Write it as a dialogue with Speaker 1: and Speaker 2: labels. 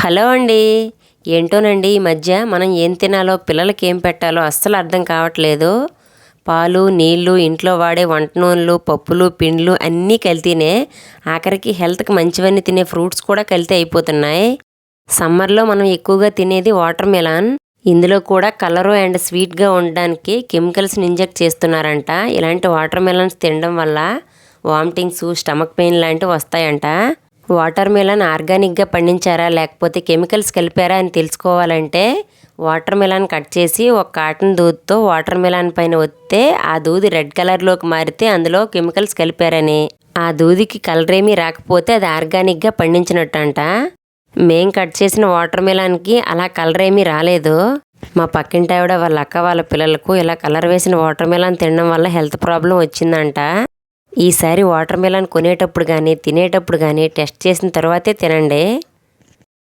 Speaker 1: Hello అండి. ఏంటోనండి ఈ మధ్య మనం ఏం తినాలో పిల్లలకి ఏం పెట్టాలో అస్సలు అర్థం కావట్లేదు. పాలు, నీళ్లు, ఇంట్లో వాడే వంట నూనెలు, పప్పులు, పిండ్లు అన్నీ కల్తీనే. ఆఖరికి హెల్త్‌కి మంచివన్నీ తినే ఫ్రూట్స్ కూడా కల్తీ అయిపోతున్నాయి. సమ్మర్‌లో మనం ఎక్కువగా తినేది వాటర్ మిలన్. ఇందులో కూడా కలరు అండ్ స్వీట్‌గా ఉండడానికి కెమికల్స్‌ని ఇంజెక్ట్ చేస్తున్నారంట. ఇలాంటి వాటర్ మిలన్స్ తినడం వల్ల వామిటింగ్స్, స్టమక్ పెయిన్ లాంటివి వస్తాయంట. వాటర్ మిలన్ ఆర్గానిక్గా పండించారా లేకపోతే కెమికల్స్ కలిపారా అని తెలుసుకోవాలంటే వాటర్ మిలన్ కట్ చేసి ఒక కాటన్ దూదితో వాటర్ మిలన్ పైన ఒత్తితే ఆ దూది రెడ్ కలర్లోకి మారితే అందులో కెమికల్స్ కలిపారని, ఆ దూదికి కలర్ ఏమీ రాకపోతే అది ఆర్గానిక్గా పండించినట్టంట. మేం కట్ చేసిన వాటర్ మిలన్కి అలా కలర్ ఏమీ రాలేదు. మా పక్కింటి ఆవిడ వాళ్ళ అక్క వాళ్ళ పిల్లలకు ఇలా కలర్ వేసిన వాటర్ మిలన్ తినడం వల్ల హెల్త్ ప్రాబ్లం వచ్చిందంట. ఈసారి వాటర్ మిలన్ కొనేటప్పుడు కానీ తినేటప్పుడు కానీ టెస్ట్ చేసిన తర్వాతే తినండి.